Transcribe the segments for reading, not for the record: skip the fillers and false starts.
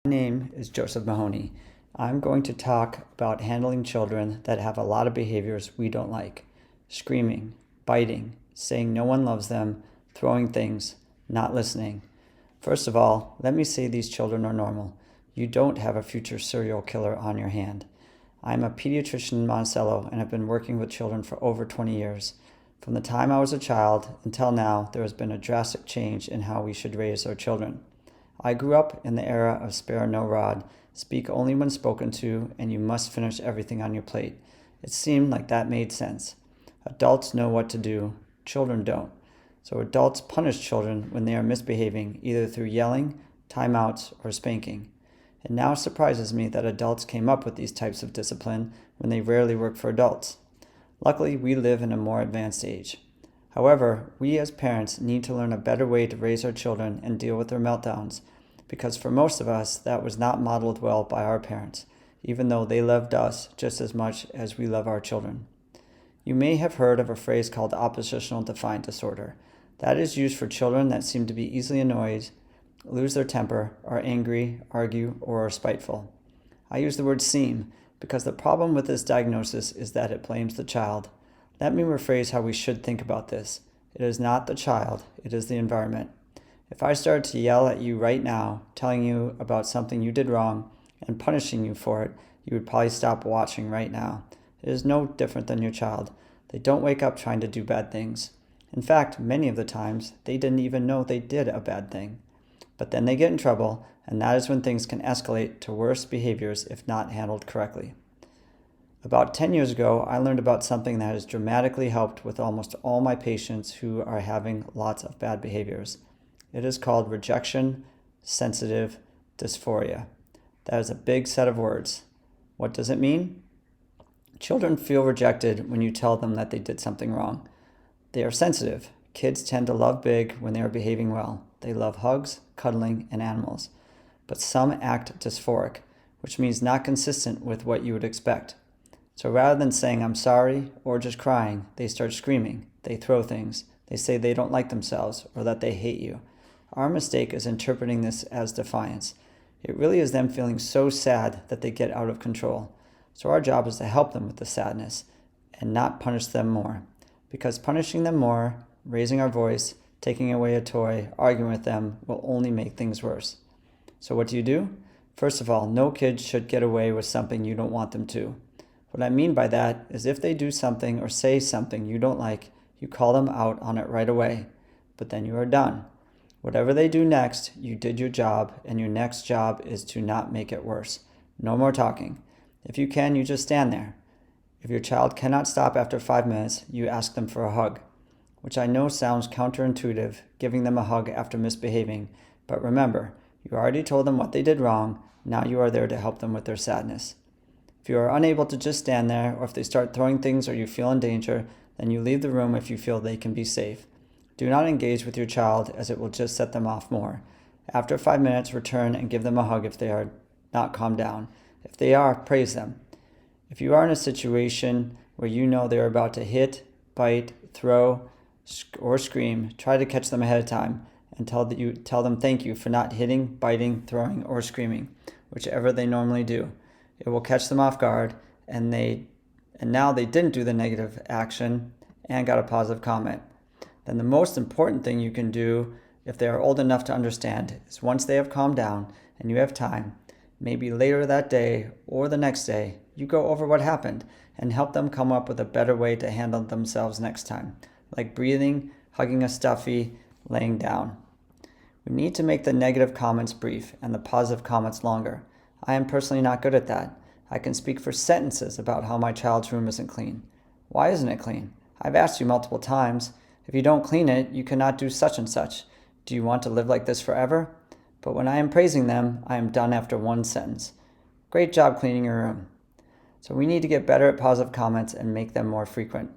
My name is Joseph Mahoney. I'm going to talk about handling children that have a lot of behaviors we don't like. Screaming, biting, saying no one loves them, throwing things, not listening. First of all, let me say these children are normal. You don't have a future serial killer on your hand. I'm a pediatrician in Monticello and have been working with children for over 20 years. From the time I was a child until now, there has been a drastic change in how we should raise our children. I grew up in the era of spare no rod, speak only when spoken to, and you must finish everything on your plate. It seemed like that made sense. Adults know what to do, children don't. So adults punish children when they are misbehaving, either through yelling, timeouts, or spanking. It now surprises me that adults came up with these types of discipline when they rarely work for adults. Luckily, we live in a more advanced age. However, we as parents need to learn a better way to raise our children and deal with their meltdowns, because for most of us, that was not modeled well by our parents, even though they loved us just as much as we love our children. You may have heard of a phrase called oppositional defiant disorder. That is used for children that seem to be easily annoyed, lose their temper, are angry, argue, or are spiteful. I use the word seem because the problem with this diagnosis is that it blames the child. Let me rephrase how we should think about this. It is not the child, it is the environment. If I started to yell at you right now, telling you about something you did wrong, and punishing you for it, you would probably stop watching right now. It is no different than your child. They don't wake up trying to do bad things. In fact, many of the times, they didn't even know they did a bad thing. But then they get in trouble, and that is when things can escalate to worse behaviors if not handled correctly. About 10 years ago, I learned about something that has dramatically helped with almost all my patients who are having lots of bad behaviors. It is called rejection, sensitive, dysphoria. That is a big set of words. What does it mean? Children feel rejected when you tell them that they did something wrong. They are sensitive. Kids tend to love big when they are behaving well. They love hugs, cuddling, and animals. But some act dysphoric, which means not consistent with what you would expect. So rather than saying, "I'm sorry," or just crying, they start screaming. They throw things. They say they don't like themselves or that they hate you. Our mistake is interpreting this as defiance. It really is them feeling so sad that they get out of control. So our job is to help them with the sadness and not punish them more. Because punishing them more, raising our voice, taking away a toy, arguing with them will only make things worse. So what do? First of all, no kid should get away with something you don't want them to. What I mean by that is if they do something or say something you don't like, you call them out on it right away. But then you are done. Whatever they do next, you did your job, and your next job is to not make it worse. No more talking. If you can, you just stand there. If your child cannot stop after 5 minutes, you ask them for a hug, which I know sounds counterintuitive, giving them a hug after misbehaving. But remember, you already told them what they did wrong. Now you are there to help them with their sadness. If you are unable to just stand there, or if they start throwing things or you feel in danger, then you leave the room if you feel they can be safe. Do not engage with your child, as it will just set them off more. After 5 minutes, return and give them a hug if they are not calmed down. If they are, praise them. If you are in a situation where you know they are about to hit, bite, throw, or scream, try to catch them ahead of time and tell them thank you for not hitting, biting, throwing, or screaming, whichever they normally do. It will catch them off guard, and now they didn't do the negative action and got a positive comment. Then the most important thing you can do, if they are old enough to understand, is once they have calmed down and you have time, maybe later that day or the next day, you go over what happened and help them come up with a better way to handle themselves next time, like breathing, hugging a stuffy, laying down. We need to make the negative comments brief and the positive comments longer. I am personally not good at that. I can speak for sentences about how my child's room isn't clean. Why isn't it clean? I've asked you multiple times. If you don't clean it, you cannot do such and such. Do you want to live like this forever? But when I am praising them, I am done after one sentence. Great job cleaning your room. So we need to get better at positive comments and make them more frequent.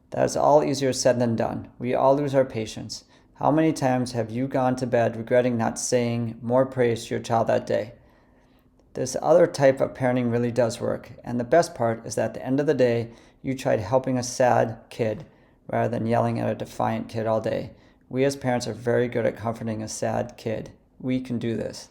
That is all easier said than done. We all lose our patience. How many times have you gone to bed regretting not saying more praise to your child that day? This other type of parenting really does work, and the best part is that at the end of the day, you tried helping a sad kid rather than yelling at a defiant kid all day. We as parents are very good at comforting a sad kid. We can do this.